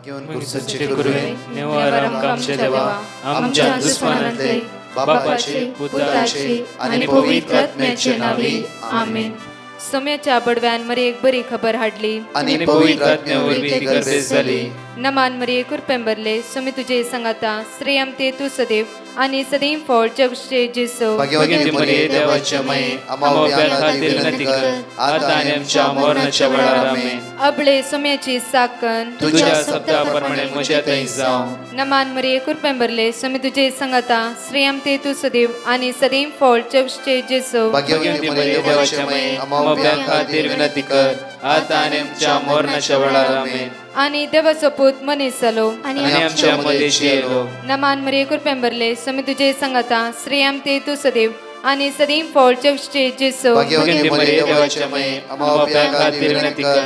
गुरुसंचे गुरुवे नेवारम कामचे देवा आमच्या दुश्मनांतले बापाचे पुत्राचे आणि पवित्र आत्म्याचे नावे आमेन. सोम्याच्या बडव्यान मरे एक बरी खबर हाडली आणि पवित्र आत्म्यावर ती गर्दी झाली. नमान मरे कुरपेंबरले सोमी तुझे संगाता श्रेयम ते तू सदैव आणि सदैव फळ जगचे जेसो. भाग्यवती मरिये देवाच्या माये आम्हा खातीर विनंती कर आता आणि आमच्या मरणाच्या वेळार आमेन. अबळे सोम्याची साकन तुझ्या शब्दाप्रमाणे म्हज्या थंय जावं. नमान मरे कुरपेंबरले सोमी तुझे संगाता श्रेयम ते तू सदैव आणि सदैव फळ जगचे जेसो. भाग्यवती मरिये देवाच्या माये आम्हा खातीर विनंती कर आता आणि आमच्या मरणाच्या वेळार आमेन. आणि देवाचो पूत मनीस जालो आणि आमच्या मध्येशी येलो. नमान मरे कुरपेंबरले सोमी तुझे संगाता श्रेयम ते तू सदैव आणि सदैव फळ जगचे जेसो. भाग्यवती मरिये देवाच्या माये आम्हा खातीर विनंती कर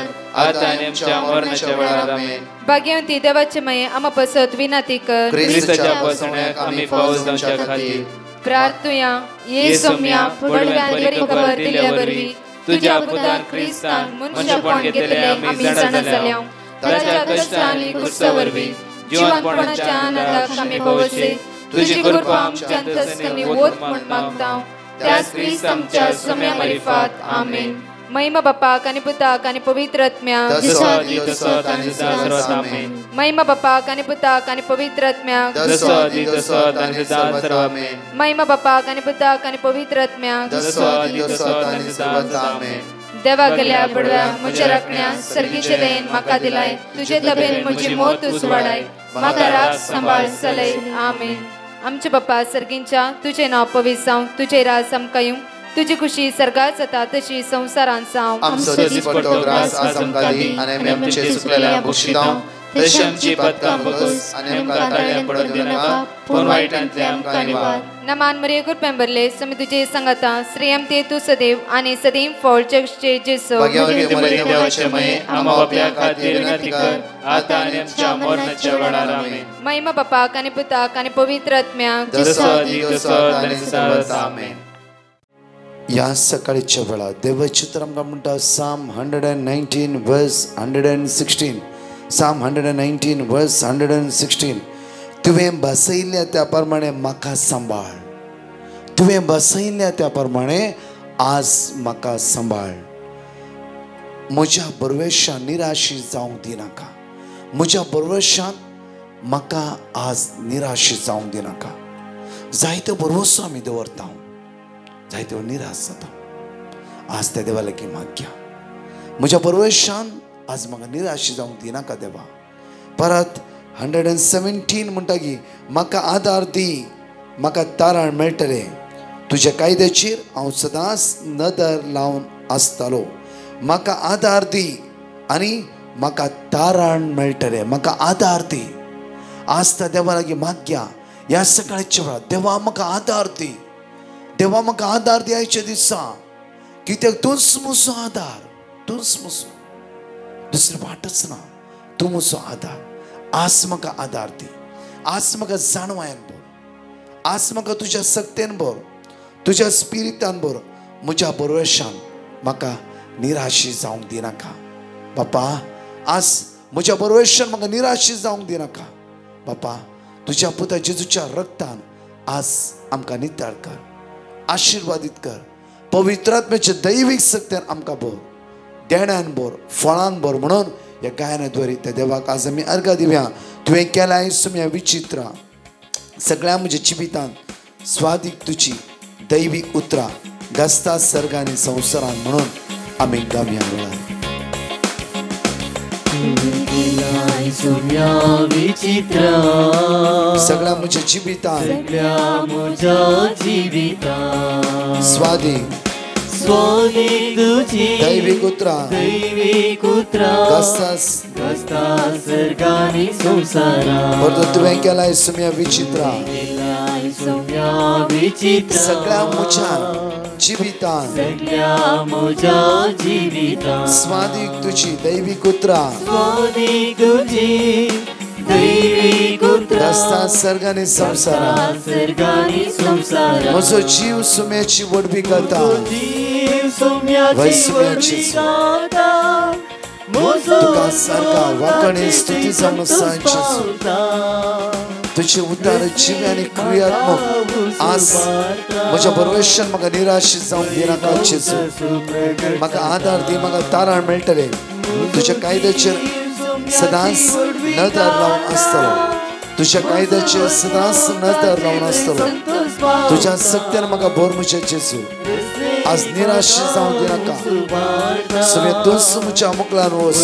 आता आणि आमच्या मरणाच्या वेळार आमेन. भाग्यवती देवाचे माये आम्हा पसत विनंती कर ख्रिस्ताच्या पसण्याक आम्ही पावस जावच्या खातीर प्रार्थुया. ये सोम्या बडव्यान बरी खबर दिल्यावरवी तुझ्या पुतान ख्रिस्तान मनुष्यपण घेतले आम्ही जाणा जाल्या. ताच्या कष्टांनी क्रुसावरवी जीवनपणाच्या आनंदाक आम्ही पावसे. तुझी कृपा आमच्या अंतस्करणी वोत म्हण मागता. त्याच ख्रिस्त आमच्या सोम्या मार्फत आमेन. महिमा बापाक आणि पुताक आणि पवित्र आत्म्याक महिमा बापाक आणि पुताक आणि पवित्र आत्म्याक महिमा बापाक आणि पुताक आणि पवित्र आत्म्याक. देवा गेल्या बडव्या म्हज्या राखण्या सर्गीचे देन म्हाका दिलाय. तुझे तबेन म्हजी मोत उसवाडाय म्हाका राख सांबाळ चलय आमेन. आमचे बाप्पा सर्गींच्या तुझे नाव पवित्र जावं. तुझे राज आमकां येवं. तुझी खुशी सर्गात जाता तशी संसारांत जावं. आमचो दिसपट्टो ग्रास आज आमकां दी आनी आमी आमचे सुकलेल्या बक्षितांव. तशी आमची पदकां बगस आनी आमकां ताळ्यां पडोवन दिनाका पूण वायटांतले आमकां निवार. नमान मरे कुरपेंबरले सोमी तुझे संगाता श्रेयम ते तू सदैव आणि सदैव फळ जगचे जेसो. भाग्यवती मरिये देवाचे माये आम्हा बाप्या खातीर विनंती कर आता आनी आमच्या मरणाच्या वेळार आमेन. महिमा बापाक आणि पुताक आणि पवित्र आत्म्याक आमेन. या सकाळीच्या वेळा देवचित्र आमकां म्हणटा साम 119 वर्स 116. साम 119 वर्स 116. तुवें बसयल्या त्या प्रमाणे म्हाका सांबाळ. तुवें बसयल्या त्या प्रमाणे आज म्हाका सांबाळ. म्हज्या बरवेशान निराशी जावंक दिनाका. म्हज्या बरवेशान म्हाका आज निराशी जावंक दिनाका. जायत्यो बरवसो आमी दवरता जायत्यो निराश जाता. आज त्या देवा लागीं मागया म्हज्या बरवेशान आज म्हाका निराशी जावंक दिनाका देवा. परत 117 म्हणटा की म्हाका आदार दी म्हाका तारण मेळटले. तुज्या कायद्याचेर हांव सदांच नदर लावन आसतलो. म्हाका आदार दी आनी म्हाका तारण मेळटले. म्हाका आदार दी. आज त्या देवा लागीं मागया ह्या सकाळच्या वेळार देवा म्हाका आदार दी. देवा म्हाका आदार दियाच्या दिसा कित्याक तूंच म्हजो आदार. तूंच म्हजो दुसरी वाटच ना. तूं म्हजो आदार. आज म्हाका आदार दी. आज म्हाका जाणवायन भर. आज म्हाका तुज्या सक्तेन भर. तुज्या स्पिरितान भर. म्हज्या बरवेशान म्हाका निराशी जावंक दिनाका बापा. आज म्हज्या बरवेशान म्हाका निराशी जावंक दिनाका बापा. तुज्या पुता जेजूच्या रक्तान आज आमकां नितळ कर. आशिर्वादीत कर. पवित्र आत्म्याचे दैवीक सक्त्यान आमकां भर. देण्यान भर फळान भर म्हणून ह्या गायनाद्वारे त्या देवाक आज आमी अर्घ दिवया. तुवें केलां सुम्या विचित्र सगळ्या म्हज्या जिवितान स्वादीक तुजी दैवीक उतरां घसता सर्गांनी संवसारान म्हणून आमी गावया वेळार. सगळ्या म्हज्या जिवितान स्वादीक दैवीक उतरां घसता सर्गांनी संवसारान. तुवें केलां सुम्या विचित्र सगळ्या म्हज्या जिवितान स्वादीक तुजी दैवीक उतरां घसता सर्गांनी संवसारान. म्हजो जीव सुम्याची वडवी करता. तुका सारका वाकणे स्तुती जावन सांचे तुझे उद्धार जीव आनी क्रियात्मक आज म्हज्या बरोबरच्यान म्हाका निराश जावंक दिनाका जेजू म्हाका आदार दी म्हाका तारण मेळटले तुज्या कायद्याचेर सदांच नदर लावन आसतलो तुझ्या कायद्याचेर सदांच नदर लावन आसतलो तुज्या सत्यान म्हाका भर म्हजे जेजू आज निराश जावंक दिनाका सगळें तूंच म्हज्या मुखलान वच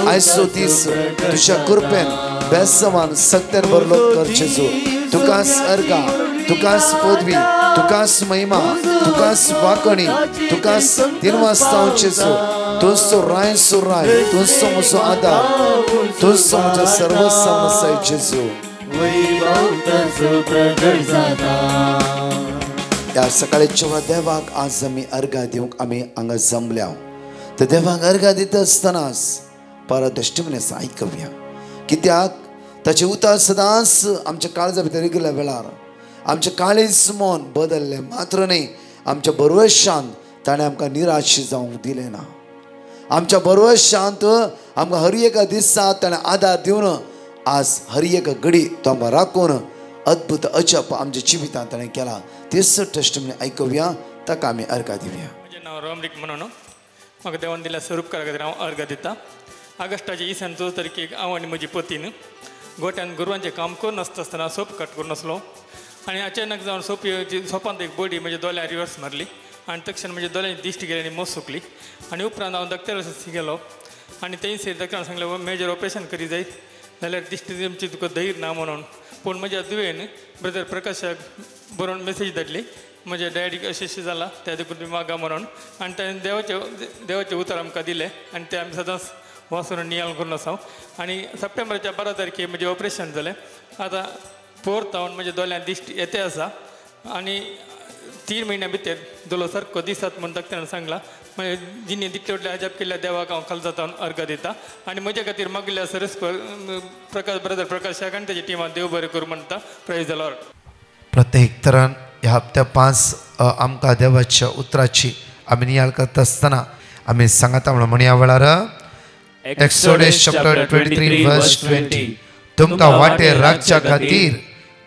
आयचो दीस तुज्या कृपेन बेसवान सत्यान भरलो कर जेजू तुकाच अर्गा तुकाच पदवी तुकाच महिमा तुकाच वाकणी तुकाच दिनवासता जेजू तूंच तो राय सुराय तूंच तो म्हजो आदार तूंच तो म्हज्या सर्वस्व आसाय जेजू या सकाळच्या देवाक आज आमी अर्घा दिवंक आमी हांगा जमल्या तर देवाक अर्घा दिता आसतनाच परटेस्टिमनीस आयकव्या कित्याक ताचे उतर सदांच आमच्या काळजा भितर रिगल्या वेळार आमचे काळीज मन बदलले मात्र न्ही आमच्या बरोवशांत ताणें आमकां निराश जावंक दिलें ना आमच्या बरोवशांत आमकां हर एका दिसा ताणें आदार दिवन आज हर एक घडी तो आमकां राखून अद्भुत अजप आमच्या जिवितांत ताणें केला तेच टेस्टिमनी आयकव्या ताका आमी अर्घा दिवया. म्हजें नांव रोमरीक म्हणून म्हाका देवान दिल्या स्वरूपकारा खातीर हांव अर्घ दिता. ऑगस्टाच्या 24 तारखेक हांव आनी म्हजी पतीन गोट्यान गोरवांचें काम करून आसतना सोप कट करून आसलो आनी अचानक जावन सोपांत एक बडी म्हज्या दोळ्यार रिवर्स मारली आनी तक्षण म्हज्या दोळ्यांची दिश्टी गेली आनी मोस सुकली आनी उपरांत हांव डॉक्टराक गेलो आनी थंयसर डॉक्टरान सांगलें मेजर ऑपरेशन करी जाय जाल्यार दिश्टी तुमची तुका धैर्य ना म्हणून पूण म्हज्या दुवेन ब्रदर प्रकाशाक बरोवन मेसेज धाडली म्हज्या डॅडीक अशें जाला त्या देखून तुमी मागा म्हणून आनी ताणें देवाचें उतर आमकां दिलें आनी तें आमी सदांच वाचून नियाळ करून आसा आनी सप्टेंबराच्या 12 तारखेक म्हजें ऑपरेशन जालें. आतां 4th हांव म्हज्या दोळ्यान दिश्टी येते आसा आनी 3 म्हयन्या भितर दोलो सारको दिसात म्हूण डॉक्टरान सांगला. म्हणजे जिणे दिकटे व्हडले अजाप केल्ल्या देवाक हांव काळजांत अर्घ दिता आनी म्हजे खातीर मागिल्ल्या सरस्कर ब्रदर प्रकाशाक आनी तेज्या टिमान देव बरें करूं म्हणटा. Praise the Lord. प्रत्येक तरान ह्या हप्त्या 5 आमकां देवाच्या उतराची आमी नियाळ करता आसतना आमी सांगता म्हणून म्हणया वेळार एक्सोडस चॅप्टर 23 वर्स 20 तुमकां वाटेर राखच्या खातीर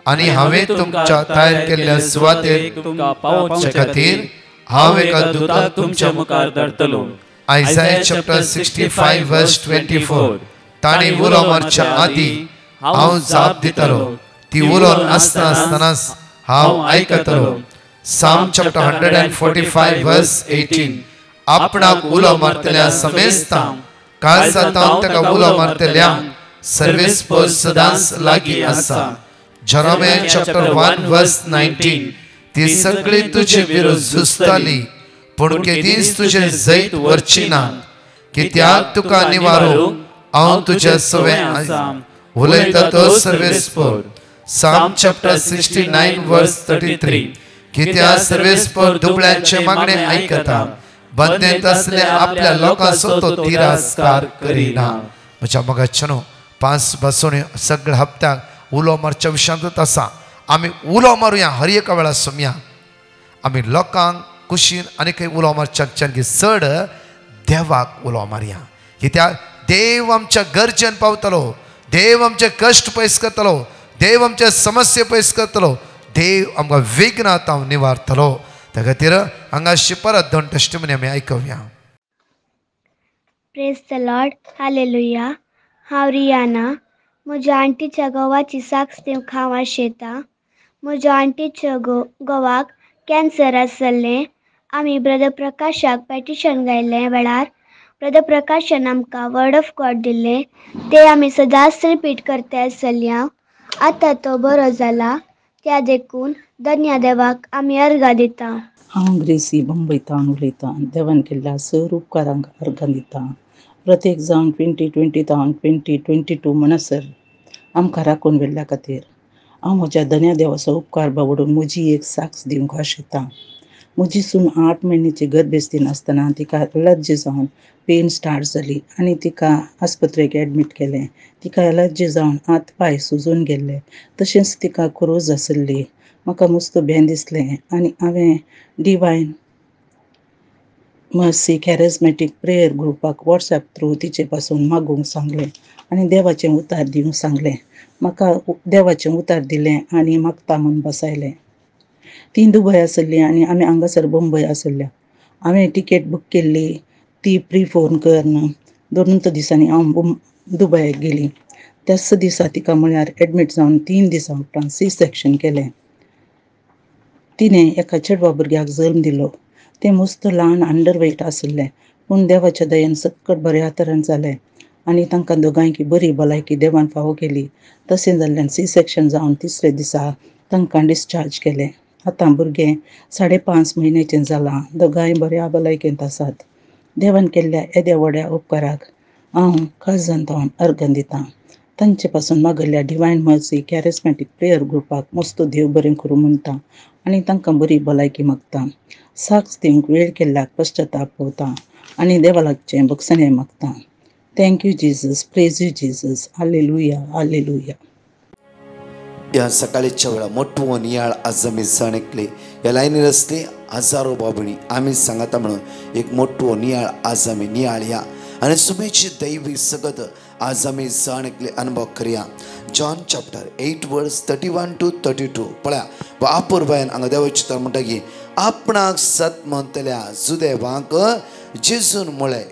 आनी हांवें तुमच्या तयार केल्ल्या सुवातेर तुमकां पावोवचे खातीर हांव एका दुताक तुमच्या मुखार धाडटलो. आयसाया चॅप्टर 65 वर्स 24 ताणी उलो मारच्या आदी हांव जाप दितलो ती उलोवन आसतनाच हांव आयकतलो. साम चॅप्टर 145 वर्स 18 आपणाक उलो मारतल्या समेस्तां काळजांत ताका उलो मारतल्यांक सर्वेस्पर सदांच लागीं आसा. जेरेमिया चॅप्टर 1 वर्स 19 ती सगळी तुजे विरोध झुजताली पूण केदींच तुजे जैत वरची ना कित्याक तुका निवारो हांव तुज्या सवे उलयता तो सर्वेस्पर. साम चॅप्टर 69 वर्स 33 कित्याक सर्वेस्पर दुबळ्यांचे मागणे आयकता बंदेंत असल्या आपल्या लोकांचो तो तिरस्कार करिना. म्हज्या मोगाचेनो 5 बसून सगळ्या हप्त्याक उलो मारच्या विशयांतूच आसा. आमी उलो मारुया हर एका वेळा सोमया आमी लोकांक कुशीन आनी खंय उलो मारच्याच्यान की चड देवाक उलो मारया कित्याक देव आमच्या गरजेन पावतलो देव आमचे कश्ट पयस करतलो देव आमचे समस्या पयस करतलो देव आमकां विघ्नांत हांव निवारतलो. त्या खातीर हांगाशी परत 2 टेस्टिमनी आमी आयकवया. Praise the lord. हालेलुया. हांव रियाना म्हज्या आंटीच्या घोवाची साक्ष दिवंक हांव आशेता. म्हज्या आंटीच्या घोवाक कॅन्सर आसलें. आमी ब्रदर प्रकाशाक पेटिशन गायल्ले वेळार ब्रदर प्रकाशान आमकां वर्ड ऑफ गॉड दिल्लें तें आमी सदांच रिपीट करता आसल्या. आतां तो बरो जाला त्या देखून धन्य देवाक आमी अर्घ दिता. हांव ग्रेसी बंबयतान उलयतां. देवान केल्ल्या सर उपकारांक अर्घ दिता. प्रत्येक जावन 2020 जावन 2022 म्हणसर आमकां राखून व्हेल्ल्या खातीर हांव म्हज्या धन्य देवाचो उपकार बावडून म्हजी एक साक्ष दिवंक आशेतां. म्हजी सून 8 म्हयन्याची गर्भस्थीन आसतना तिका एलर्जी जावन पेन स्टार्ट जाली आनी तिका आस्पत्रेक एडमीट केलें. तिका एलर्जी जावन हात पांय सुजून गेल्ले तशेंच तिका क्रोज आसली. म्हाका मस्त भें दिसलें आनी हांवें डिवायन मर्सी कॅरिझमॅटीक प्रेयर ग्रुपाक व्हॉट्सॲप थ्रू तिचे पासून मागूंक सांगलें आनी देवाचें उतार दिवंक सांगलें. म्हाका देवाचें उतार दिलें आनी मागता म्हूण बसयलें. ती दुबय आसली आनी आमी हांगासर मुंबय आसल्या. हांवें टिकेट बूक केल्ली ती प्री फोन करन 2 दिसांनी हांव दुबयाक गेली. त्याच दिसा तिका म्हळ्यार एडमीट जावन 3 दिसां उपरांत सी सेक्शन केलें. तिणें एका चेडवा भुरग्याक जल्म दिलो. तें मस्त ल्हान अंडरवेट आसलें, पूण देवाच्या दयेन सकट बऱ्या तरेन जालें आनी तांकां दोगांयकी बरी भलायकी देवान फावो केली. तशें जाल्ल्यान सी सेक्शन जावन 3रे दिसा तांकां डिस्चार्ज केलें. आतां भुरगें 5.5 म्हयन्याचें जालां. दोगांय बऱ्या भलायकेंत आसात. देवान केल्ल्या येद्या व्हड्या उपकाराक हांव काळजांतल्यान अर्घ दितां. तांचे पासून मागल्ल्या डिवायन मर्सी कॅरिझमॅटीक प्रेयर ग्रुपाक मस्त देव बरें करूं म्हणटा आनी तांकां बरी भलायकी मागता. साक्ष दिवंक वेळ केल्ल्याक पश्चाताप भोवता आनी देवालागचें बक्षणें मागता. Thank you Jesus, praise you Jesus, hallelujah hallelujah. या सकाळीच्या वेळा मोठं नियाळ आज आम्ही जाणकले. या लाईनीर असले हजारो बाबणी आम्ही सांगता म्हणून एक मोठं नियाळ आज आम्ही नियाळ या आणि सुमेची दैवी सगत आज आम्ही जाणकले अनुभव करूया. जॉन चॅप्टर 8 वर्स 31 to 32 पळया. वापूरबायन हांगा देवाची तर म्हणटा की आपणाक सत म्हणतल्या जुदेवांक जेजून मुळे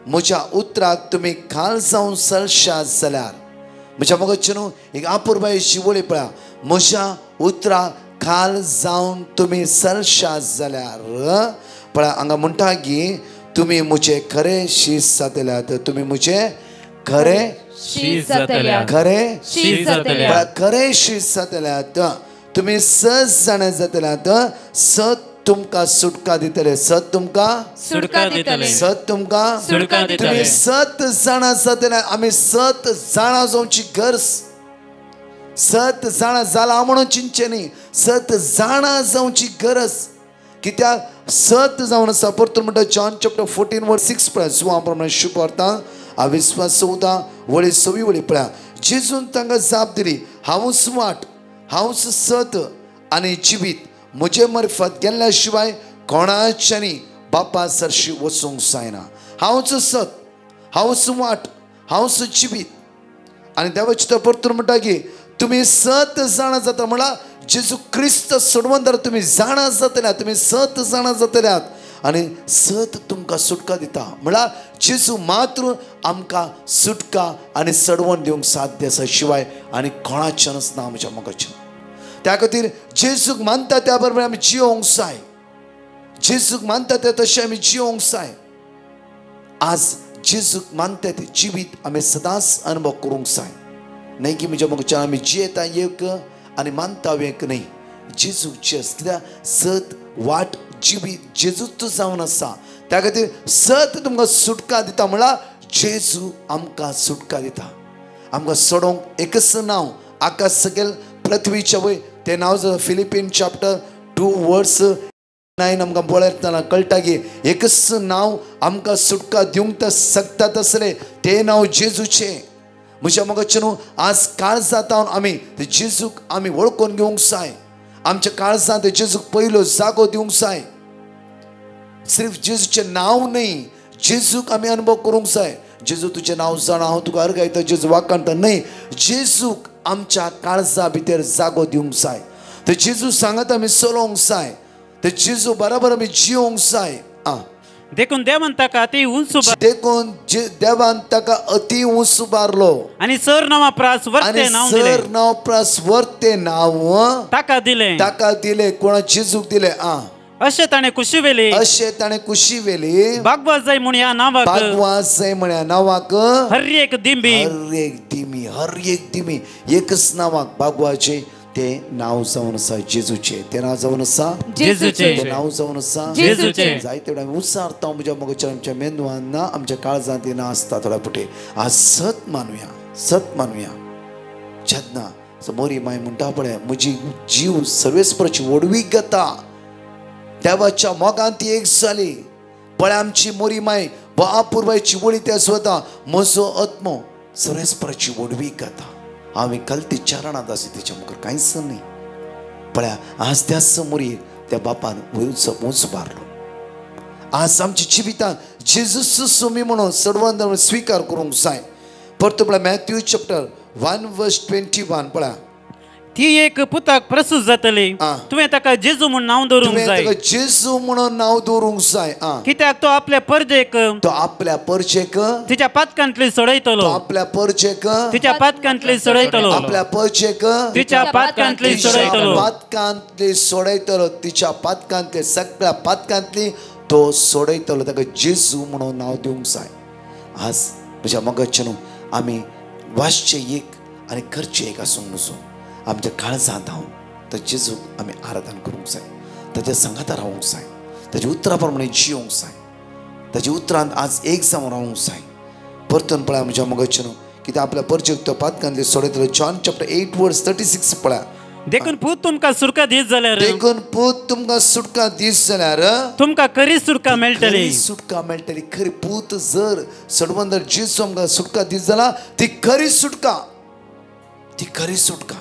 म्हज्या उतराक तुमी खाल जावन सलशा जाल्यार म्हज्या मगचे न्हू एक आपुरबाई शिवोळी पळया. म्हज्या उतराक खाल जावन तुमी सलशा जाल्यार पळया हांगा म्हणटा की तुमी म्हजे खरे शीस जातल्यात. तुमी म्हजे खरे शीस जातल्या, खरे शीस जातल्या, खरे शीस जातल्यात. तुम्ही 6 जाण जातल्यात. सत तुमकां सुटका दितले. सत तुमकां सुटका दितले, सत तुमकां सुटका तुम्ही दितले. 7 जाणां जातल्या. आमी 7 जाणां जावची गरज. 7 जाणां जाला म्हणून चिंचे न्ही. 7 जाणां जावची गरज. कित्याक 7 जावन आसा. परतून म्हणटा जॉन चॅप्टर 14 वर्स 6 पळय. जुवा प्रमाणे शुभ अर्था अविश्वास 14 वळी 6 वळी पळया. जेजून तांकां जाप दिली हांवूच वाट, हांवूच सत आनी जिवीत. म्हजे मार्फत गेल्ल्या शिवाय कोणाच्यानी बापा सरशी वचूंक जायना. हांवूच सत, हांवूच वाट, हांवूच जिवीत. आनी देवाची तो परतून म्हणटा की तुमी 7 जाणां जाता म्हळ्यार जेजू क्रिस्त सोडवून जर तुमी जाणां जातल्यात. तुमी 7 जाणां जातल्यात आनी 7 तुमकां सुटका दिता. म्हळ्यार जेजू मात्र आमकां सुटका आनी सडवण दिवंक साध्य आसा शिवाय आनी कोणाच्यानच ना म्हज्या मोगाचें. त्या खातीर जेजूक मानता त्या बरोबर आमी जियोंक जाय. जेजूक मानता ते तशें आमी जियोंक जाय. आज जेजूक मानता ते जिवीत आमी सदांच अनुभव करूंक जाय. न्हय की म्हज्या मोगाचें आमी जियेता एक आनी मानता एक न्हय. जेजूक जियेस. कित्याक सत वाट जिवीत जेजूच जावन आसा. त्या खातीर सत तुमकां सुटका दिता म्हळ्यार जेजू आमकां सुटका दिता. आमकां सोडोवंक एकच नांव आकाश सकयल पृथ्वीच्या वयर तें नांव जाता फिलिपीन चॅप्टर 2 वर्स 9 आमकां पळयतना कळटा की एकच नांव आमकां सुटका दिवंक शकतात आसलें तें नांव जेजूचें. म्हज्या मोगाचें न्हू आज काळजांत आमी ते जेजूक आमी वळखून घेवंक जाय. आमच्या काळजांत जेजूक पयलो जागो दिवंक जाय. सिर्फ जेजूचें नांव न्हय, जेजूक आमी अनुभव करूंक जाय. जेजू तुजें नांव जाणा हांव तुका अर्घायता जेजू वाकाणटा न्हय. जेजूक आमच्या काळजा भितर जागो दिवंक जाय. ते जेजू सांगता आमी चलोवंक जाय. ते जेजू बरोबर आमी जियोंक जाय. देखून देवान ताका अति उंच देखून देवान ताका अति उंच उबारलो आणि सर नावा प्रास वर्ते नाव दिले. सर नाव प्रास वर्ते नाव ताका दिले. ताका दिले. कोणा जेजूक दिले. अशें ताणें कुशी वेली. अशें ताणें कुशी वेली. भागवा जाय म्हूण ह्या नावाक. भागवा जाय म्हण ह्या नावाक. हर एक दिमी. हर एक दिमी. हर एक दिमी. एकच नावाक भागवाचे. ते नाव जावन आसा जेजूचे. ते नाव जावन आसा जेजूचे. ते नाव जावन आसा जेजूचे. जायते वेळा उसारता म्हज्या मोगाच्या आमच्या मेंदवान ना आमच्या काळजांत ना आसता थोड्या पुटे. आज सत मानूया. सत मानूया. जेन्ना मोरी माय म्हणटा पळय म्हजी जीव सर्वेस्पराची वडवीक घेता. देवाच्या मोगान ती एक जाली. पळय आमची मोरी माय बापूरबायची वळी त्या स्वता म्हजो आत्मो सर्वेस्पराची वडवीक घेता. हांवें कलती चारणांत आसा तिच्या मुखार कांयच न्ही. पळया आज त्याच मोरी त्या बापान उंच उंच बारलो आज आमची जिवितां जेजूस सोमी म्हणून सर्वांत स्वीकार करूंक जाय. परतो पळय मॅथ्यू चॅप्टर 1:21 पळय. ती एक पुताक प्रसूत जातली. तुवें ताका जेजू म्हूण नांव दवरूंक जाय. जेजू म्हणून नांव दवरूंक जाय. कित्याक तो आपल्या परजेक तिच्या पातकांतली सोडयतलो. आपल्या परजेक तिच्या पातकांतली सोडयतलो. आपल्या परजेक तिच्या पातकांतली सोडयतलो. पातकांतली सोडयतलो. तिच्या पातकांतली सगळ्या पातकांतली तो सोडयतलो. ताका जेजू म्हणून नांव दिवंक जाय. आज म्हज्या मगजचे न्हू आमी वाचचे एक आनी करचे एक आसूंक नजो. आमच्या काळजांत हांव तर जेजूक आमी आराधन करूंक जाय. ताच्या संगाता रावूंक जाय. ताच्या उतरा प्रमाणे जियोंक जाय. ताच्या उतरांत आज एक जावन रावूंक जाय. परतून पळय म्हज्या मगजचे न्हू कित्याक आपल्या परचेक तो पातकांतली सोडयतलो. जॉन चॅप्टर 8:36 पळय. देखून पूत तुमकां सुटका दीत जाल्यार तुमकां खरी सुटका मेळटली. सुटका मेळटली. खरी पूत जर सडवून जर जेजू आमकां सुटका दीत जाल्यार ती खरी सुटका. ती खरी सुटका.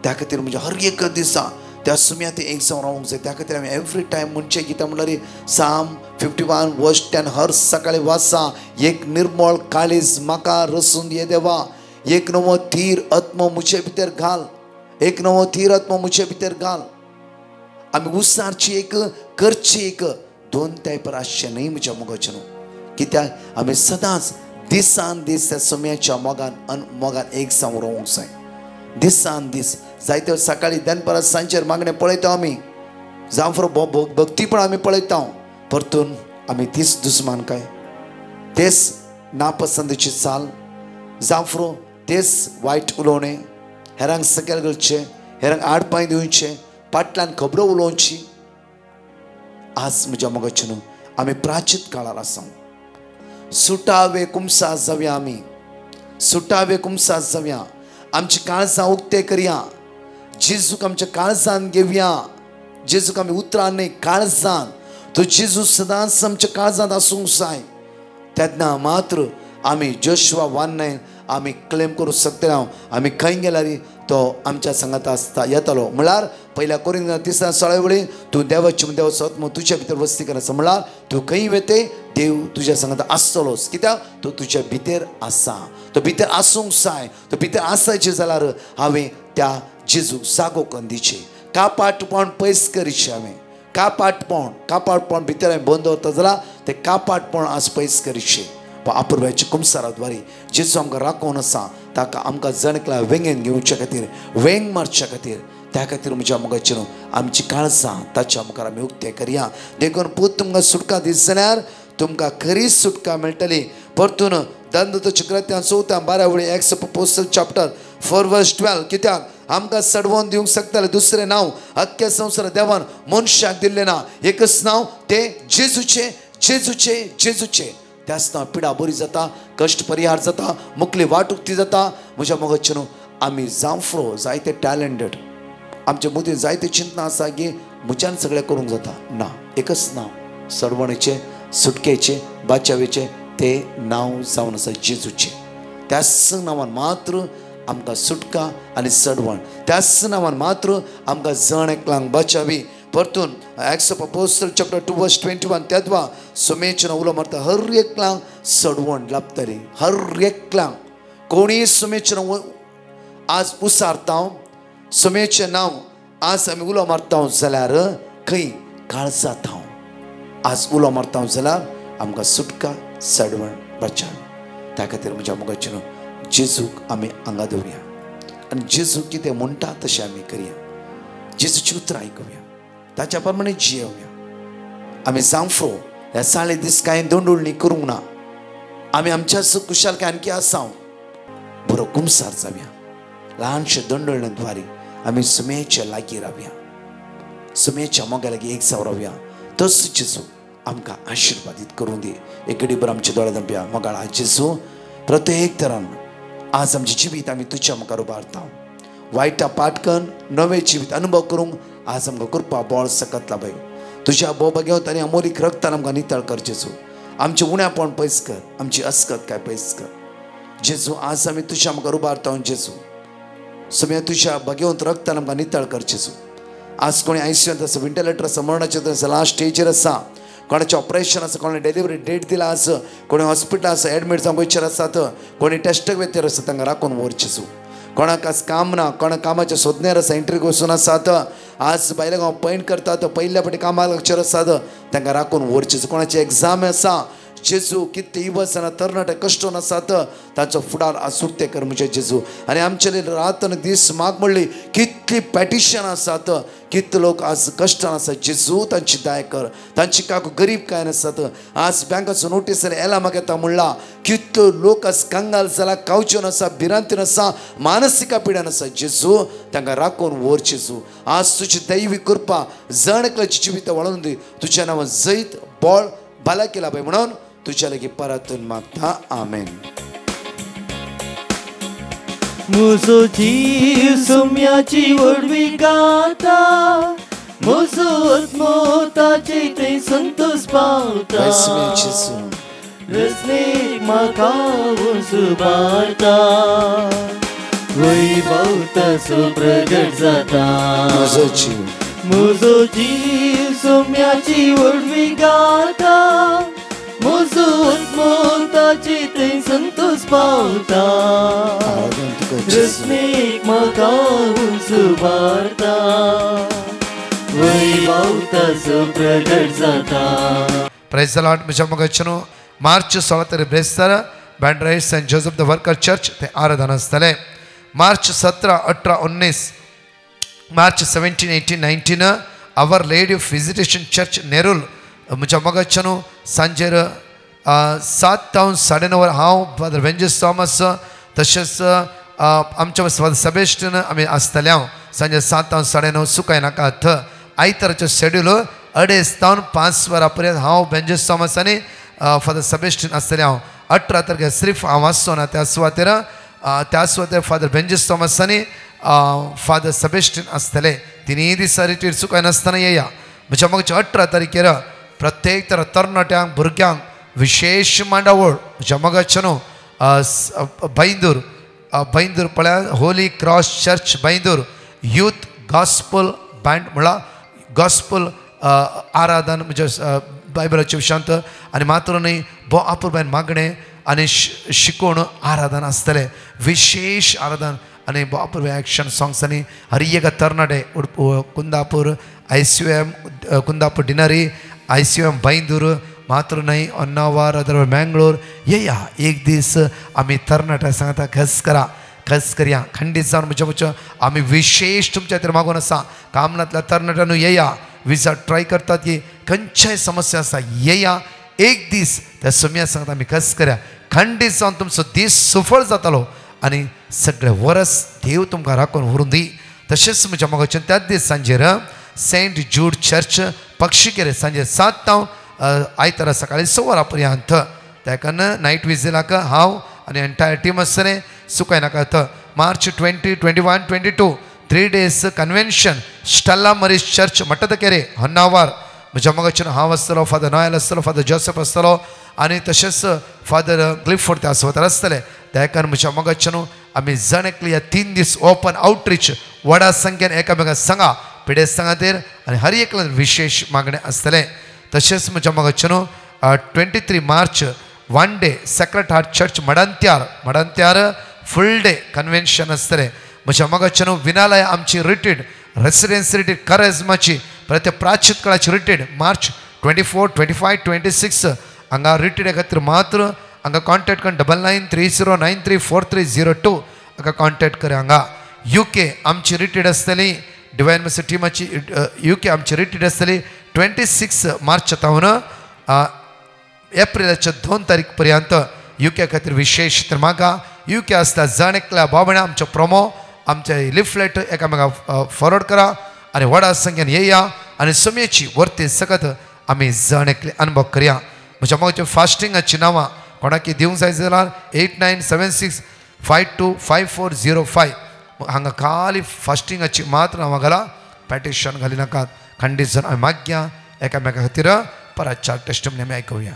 त्या खातीर म्हणजे हर एक दिसा त्या सुम्या ते एक जावन रावूंक जाय. त्या खातीर आमी एवरी टायम म्हणचे गितां म्हणल्यार Psalm 51:10 हर सकाळी वाचा. एक निर्मळ काळीज म्हाका रसून ये देवा. एक नवो थीर आत्मो मुचे भितर घाल. एक नवो थीर आत्मो मुचे भितर घाल. आमी उसारची एक करची एक दोन टायपर आसचे न्ही म्हज्या मोगाचे न्हू. कित्याक आमी सदांच दिसान दीस त्या सुम्याच्या मोगान एक जावन रावूंक जाय. दिसान दीस जायते सकाळी दनपरां सांजेर मागणें पळयता आमी. जावं भक्ती पण आमी पळयता. परतून आमी तीच दुस्मान काय तेच नापसंदीची चाल जावं तेच वायट उलोवणें हेरांक सकयल घालचें. हेरांक आडपांय दिवचें. फाटल्यान खबरो उलोवची. आज म्हज्या मोगाचे न्हू आमी प्राचीत काळार आसा. सुटावे कुमसा जावया. आमी सुटावे कुमसा जावया. आमची काळजां उक्ते करया. जेजूक आमच्या काळजान घेवया. जेजूक आमी उतरान न्ही काळजान. तो जेजू सदांच आमच्या काळजांत आसूंक जाय. तेन्ना मात्र आमी जोशुआ 1:9 आमी क्लेम करूंक शकतले. आमी खंय गेल्यार तो आमच्या संगत आसता येतलो. म्हळ्यार पहिल्या कोरिंथांत 3:16 तूं देवाची देवाचो आत्मो तुज्या भितर वस्ती कर. म्हळ्यार तूं खंय वेते देव तुज्या संगत आसतलोच. कित्याक तो तुज्या भितर आसा. तो भितर आसूंक जाय. तो भितर आसायचे जाल्यार हांवें त्या जेजूक जागो करून दिचे. कापाटपण पयस करीचे. हांवें कापाटपण भितर हांवें बंद दवरता जाल्यार तें कापाटपण आज पयस करीचे. अपुर्व्याच्या कुमसारा द्वारे जेजू आमकां राखून आसा. ताका आमकां जणकला वेंगेन घेवच्या खातीर वेंग मारच्या खातीर त्या खातीर म्हज्या मोगाचे न्हू आमची काळजां ताच्या मुखार आमी उक्ते करया. देखून पूत तुमकां सुटका दीत जाल्यार तुमकां खरी सुटका मेळटली. परतून दंतच्या कृत्यां 4:12 एक्स अपोस्टल चॅप्टर 4:12 कित्याक आमकां सडवून दिवंक शकताले दुसरें नांव अख्ख्या संवसार देवान मनशाक दिल्लें ना. एकच नांव तें जेजूचे. जेजूचे जेजूचे त्याच नांव पिडा बरी जाता. कश्ट परिहार जाता. मुखली वाट उक्ती जाता. म्हज्या मोगाचे न्हू आमी जावं जायते टॅलंटेड आमचे मदीं जायते चिंतना आसा की म्हज्यान सगळें करूंक जाता. ना एकच नांव सडवणेचे सुटकेचे बाचावेचे तें नांव जावन आसा जेजूचे. त्याच नांवान मात्र आमकां सुटका आनी सडवण. त्याच नांवान मात्र आमकां जण एकल्यांक बाचावी. परतून एक्स ऑफ अपोस्टल चॅप्टर 2:21 तेदवा सुमेचे उलो मारता हर एकल्यांक सडवण लाभतली. हर एकल्यांक कोणी सुमेचे आज उसारता सुमेचें नांव आज आमी उलो मारता जाल्यार खंय काळजांत हांव आज उलो मारता जाल्यार आमकां सुटका सडवण बचाव. त्या खातीर म्हज्या मोगाचे न्हू जेजूक आमी हांगा दवरया आनी जेजू कितें म्हणटा तशें आमी करया. जेजूची उतरां आयकुया. ताच्या प्रमाणे जियोया. आमी जावं ह्या साळे दीस कांय दोंडोळणी करूंक ना. आमी आमच्या कुशालकायेन आसा बरो कुमसार जावया. ल्हानशे दोंडोळणे द्वारे आमी सुमेच्या लागीं रावया. सुमेच्या मोग्या लागीं एक जावन रावया. तोच जेजू आमकां आशिर्वादीत करूं दी. एक घडी भर आमचे दोळे धांपया. मोगाळा जेजू प्रत्येक तरान आज आमचें जिवीत आमी तुज्या मुखार उबारता. वायटा पाटकन नवे जिवीत अनुभव करूंक आज आमकां कृपा बोळ सकत लाभय. तुज्या बोबा घेवन आनी अमोलीक रक्तान आमकां नितळ कर जेजू. आमचें उण्यापण पयस कर. आमची अस्कत काय पयस कर जेजू. आज आमी तुज्या मुखार उबारता जेजू. सगळ्या तुज्या बगेवंत रक्तान आमकां नितळ कर जेजू. आज कोणी आयसीयूंत आसा वेंटिलेटर आसा मरणाचेर आसा लास्ट स्टेजीर आसा कोणाचें ऑपरेशन आसा, कोणी डिलिव्हरी डेट दिला आसा, कोणी हॉस्पिटल आसा एडमीट जावंक वयचेर आसात, कोणी टेस्टाक वेतेर आसा तांकां राखून व्हरचें. कोणाक आज काम ना, कोणाक कामाच्या सोदण्यार आसा, इंटरव्यू वचून आसात, आज बायलांक हांव पॉयंट करतात, पयल्या फावटी कामाक लागचेर आसात, तांकां राखून व्हरचें. कोणाची एग्जाम आसा, जेजू कितले इवसाना तरणाटे कश्टून आसात तांचो फुडार आसूं ते कर म्हणजे जेजू. आनी आमचे रात आनी दीस माग म्हणली कितली पॅटिशन आसात, कितले लोक आज कश्टान आसात. जेजू तांची दाय कर. तांची काकू गरीब काय नासतात. आज बँकाचो नोटीस येला म्हाका येता म्हणला कितले लोक आज कंगाल जाला, कावच्योन आसा, भिरांतीन आसा, मानसिका पिड्यान आसा. जेजू तांकां राखून व्हर. जेजू आज तुजी दैवी कृपा जण एकल्याची जिवीत वळोवन दी. तुज्या नांवान जैत बळ भला केला पळय म्हणून तुझ्या लागीं परतून मागता. आमेन. म्हजो जीव सोम्याची वडवी गाता, म्हजो आत्मो ताचे थंय संतोष पावता. रस्नेक म्हाका सुबारता, वैभव ताचो प्रगट जाता. म्हजो जीव सोम्याची वडवी गाता, म्हजो आत्मो ताचे थंय संतोष पावता. रस्नेक म्हाका सुबारता, वैभव ताचो प्रगट जाता. Praise the lord. म्हज्या मोगाचें मार्च 16 तारीख ब्रेस्तार बँड्राईट saint Joseph the worker church ते आराधना आसतलें. March 17, 18, 19, March 17, 18, 19 our lady of visitation church Nerul. म्हज्या मोगाचें सांजेर 7 ta 9:30 हांव फादर वेंजस थॉमस तशेंच आमच्या फादर सेबेस्टियन आमी आसतले. हांव सांजे 7 ta 9:30 सुकाय नाका थ आयतारचें शेड्यूल 2:30 ta 5 वरां पर्यंत हांव वेंजस थॉमस आनी फादर सेबेस्टियन आसतले. हांव 18 तारखेर सिर्फ हांव आसचो ना. त्या सुवातेर फादर वेंजस थॉमस आनी फादर सेबेस्टियन आसतले. तिनूय दिसा रिट्रीट सुकाय नासतना येया. म्हज्या मोगाचें 18 तारखेर प्रत्येक तरणाट्यांक भुरग्यांक विशेष मांडावळ. म्हज्या मोगाचें बैंदूर पळय Holy cross church Byndoor youth gospel band म्हणल्यार गॉस्पल आराधन म्हणजे बायबलाचे विशांत आनी मात्र न्ही भो आपुरबायन मागणें आनी शिकोवण आराधन आसतलें. विशेष आराधन आनी भो आपुरबाय एक्शन सॉंग्स आनी हरियेगा तरणाटे Kundapur ICUM Kundapur deanery ICUM Byndoor मात्र न्हय होन्नावर अदर मँगलोर येया. एक दीस आमी तरणाट्या सांगता खस करया. खंडीत जावन म्हज्या आमी विशेष तुमच्या खातीर मागून आसा. कामनांतल्या तरणाट्यांनी येया. विजा ट्राय करतात की खंयच्याय समस्या आसा येया. एक दीस त्या सोम्या सांगता आमी खस करया. खंडीत जावन तुमचो दीस सफळ जातालो आनी सगळे वरस देव तुमकां राखून व्हरून दी. तशेंच म्हज्या मोगाचें त्याच दीस सांजेर सेंट जूड चर्च पक्षिकेरे सांजे 7 ta आयतारा सकाळीं 6 वरां पर्यंत. त्याकन नायट विजिलाक हांव आनी एंटायर टीम आसतलें. सुकाय नाका थ. मार्च 20, 21, 22 3 days कन्वेन्शन स्टेला मरीज चर्च मट्टदकेरे होन्नावर. म्हज्या मोगाचें हांव आसतलो, फादर नॉयल आसतलो, फादर जोसेफ आसतलो आनी तशेंच फादर क्लिफोर्ड त्या सुवातेर आसतले. त्याकन म्हज्या मोगाचें आमी जण एकली ह्या 3 दीस ओपन आउटरीच व्हडा संख्येन एकामेकांक सांगा पिडेस्तांखातीर आनी हर एकल्यान विशेष मागणें आसतलें. तशेंच म्हज्या मोगाचें 23 March 1 day sacred heart church मडंत्यार फुल डे कन्वेन्शन आसतलें. म्हज्या मोगाचें विनालय आमची रिट्रीट रेसिडेन्सी रिट्रीट करजमाची परत प्राचीत काळाची रिट्रीट मार्च 24, 25, 26 हांगा रिट्रीटे खातीर मात्र हांगा कॉन्टेक्ट कर 9930934302 हाका कॉन्टेक्ट कर. हांगा UK आमची रिट्रीट आसतली. डिवायन मेसेज टिमाची UK आमची रिट्रीट आसतली 26 मार्च तावन एप्रिलाच्या 2 तारीख पर्यंत. UK खातीर विशेष तर म्हाका UK आसता जण एकल्या बाबण्या आमचो प्रोमो आमचे लिफलेट एकामेकांक फॉरवर्ड करा आनी व्हडा संख्येन येया आनी सोम्याची वर्ती सकत आमी जण एकले अनुभव करया. म्हज्या मोगाच्या फास्टिंगाची नांवां कोणाकी दिवंक जाय जाल्यार 8976525405 हांगा खाली फास्टिंगाची मात्र नांवां घाला. पॅटिशन घाली नाकात. खंडीत जण आमी मागया एकामेका खातीर. परतच्या टेस्टमनी आमी आयकुया.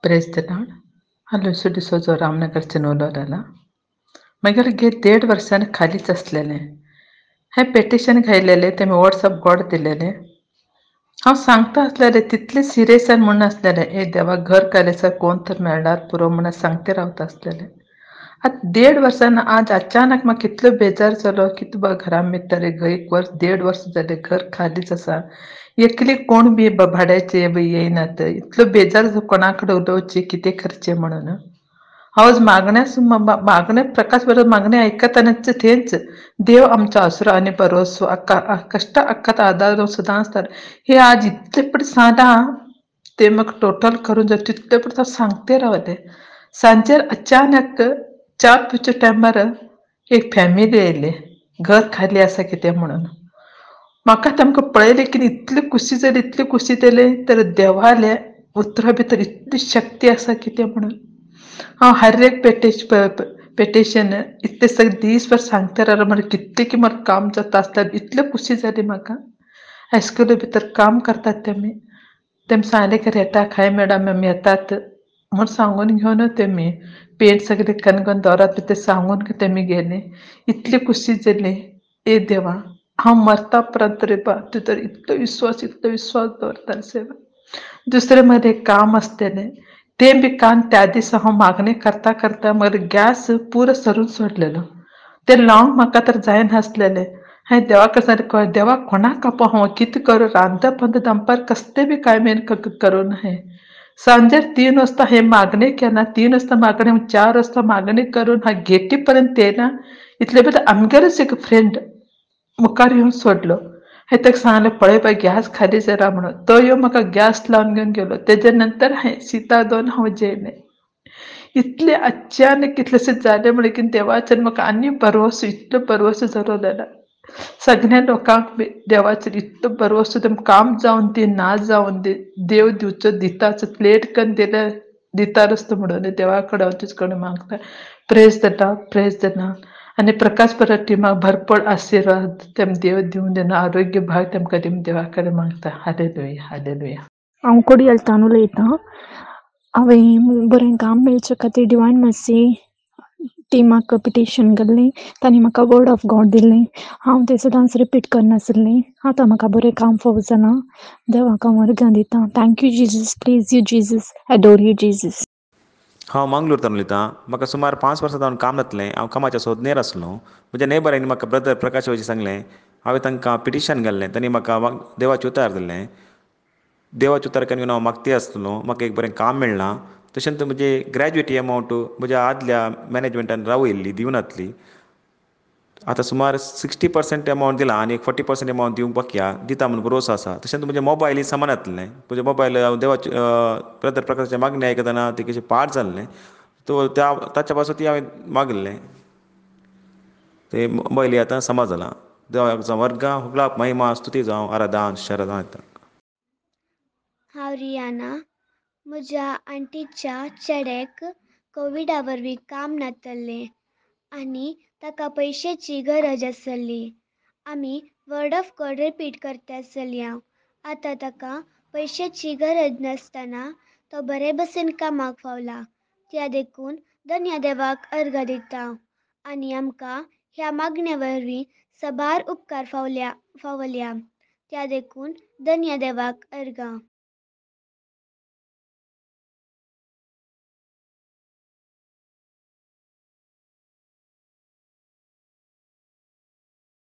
Praise the lord. Hello D'Souza रामनगरचे उलयतालो. मागीर 1.5 वर्षांनी खालीच असलेले हे पेटिशन घायलेले ते व्हॉट्सअप गॉड दिलेले. हांव सांगता असलेले तितले सिरियसान म्हूण नासलेले ए देवा घर कालेसा कोण तर मेळ्ळ्यार पुरो म्हणून सांगते रावता असलेले. आतां 1.5 वर्षांनी आज अचानक म्हाका इतलो बेजार जालो कितें बा घरान भितर 1.5 वर्स जालें घर खालीच आसा. एकली कोण बी भाड्याचे बी येयनात. इतलो बेजार कोणा कडेन उलोवची कितें करचें म्हणून हांव मागणे प्रकाश बरोबर मागणे आयकतानाच थंयच देव आमचो आसरो आनी भरोसो कष्ट अक्कात आदार सुद्दां आसता. हे आज इतले पण सांगता ते म्हाका टोटल करून जर तितले पण सांगते रावले. सांजेर अचानक 4 टायमार एक फॅमिली येयली घर खाली आसा कितें म्हणून. म्हाका तांकां पळयलें की इतली खुशी जाली तर देवाले उतरा भितर इतली शक्ती आसा कितें म्हणून हांव हर एक पेटिशन इतले सगळे दीसभर सांगता रावलें. म्हळ्यार कितले की म्हाका काम जाता आसता इतली खुशी जाली म्हाका. हायस्कुला भितर काम करतात तेमी सांगलें की येता हाय मॅडम आमी येतात म्हूण सांगून घेवन तेमी पेंट सगळे कणकण दवरात ते सांगून तेमी गेले. इतली खुशी जाली ए देवा हांव मरता पर्यंत रे बा तुजर इतलो विश्वास दवरता सेवा. दुसरें म्हजें काम आसलेलें तें बी काम त्या दिसा हांव मागणी करता म्हजो गॅस पुरो सरून सोडलेलो. ते लावंक म्हाका तर जायनासलेलें. हांवें देवा कडेन देवा कोणाक आपों हांव कितें करूं रांदता पंत दनपार कसलें बी काय मेन करूं न्हय. सांजेर 3 वाजता हे मागणी केला 3 वाजता मागणी 4 वाजता मागणी करून हा गेटी पर्यंत येयला. इतले भितर आमगेरच एक फ्रेंड मुखार येवन सोडलो. हांवें ताका सांगलें पळय बाय गॅस खाली जाला म्हणून. तो येवन म्हाका गॅस लावन घेवन गेलो. तेजे नंतर हांवें सिता 2 हांव जेयलें. इतले अचानक कितलेशें जालें म्हणलें की देवाचेर म्हाका आनी इतलो भरवसो जालो जाला. सगळ्या लोकांक बी देवाचेर इतलो भरवसो काम जावन दी ना जावन दी देव दिवचो दिताच प्लेट करून दितारच म्हणून देवा कडेन हांव तुजे कडेन मागता. प्रेज द लॉर्ड आनी प्रकाश बरो टिमाक भरपूर आशिर्वाद तेम देव दिवन दिना आरोग्य भाग तेमकां दिवन देवा कडेन मागता. हालेलुया. हांव कोडयालतान उलयतां. हांवें बरें काम मेळचे खातीर डिवायन मर्सी टिमाक पिटिशन घाल्लें. तांणी म्हाका वर्ड ऑफ गॉड दिल्लें. हांव तें सदांच रिपीट करनासलें. आतां म्हाका बरें काम फावो जालां. देवाक हांव अर्गां दितां. Thank you Jesus. Praise you Jesus. Adore you Jesus. हांव मंगळूरतान उलयतां. म्हाका सुमार 5 वर्सां जावन काम जातलें. हांव कामाच्या सोदनेर आसलो. म्हज्या नेबरांनी म्हाका ब्रदर प्रकाश वाजी सांगलें हांवें तांकां पिटिशन घाल्लें. तांणी म्हाका देवाचें उतार दिलें. देवाचें उतार घेवन हांव मागती आसतलो. म्हाका एक बरें काम मेळ्ळां. तशेंच म्हजी ग्रॅज्युएटी अमावंट म्हज्या आदल्या मॅनेजमेंटान रावयल्ली दिवनातली. आतां सुमार 60% अमावंट दिलां आनी 40% अमावंट दिवंक बाकी आहा. दिता म्हूण भरोसो आसा. तशेंच म्हजें मोबायलय सामान येतलें. म्हजें मोबायल हांव देवाचे ब्रदर प्रकाशाची मागणी आयकताना तें कशें पाड जाल्लें. ताच्या पासून ती हांवें मागलें. ते मोबायलय आतां समज जाला. देवाचो वर्गां हुबळा महिमा स्तुती जावं आराधना शरदां येता. हांव रियाना. म्हज्या आंटीच्या चेड्याक कोविडा वरवीं काम नासलें आनी ताका पयशांची गरज आसली. आमी वर्ड ऑफ गॉड रिपीट करता चलया. आतां ताका पयशांची गरज नासतना तो बरे भशेन कामाक पावला. त्या देखून धन्य देवाक अर्घ दिता आनी आमकां ह्या मागण्या वरवीं साबार उपकार फावल्या त्या देखून धन्य देवाक अर्घ.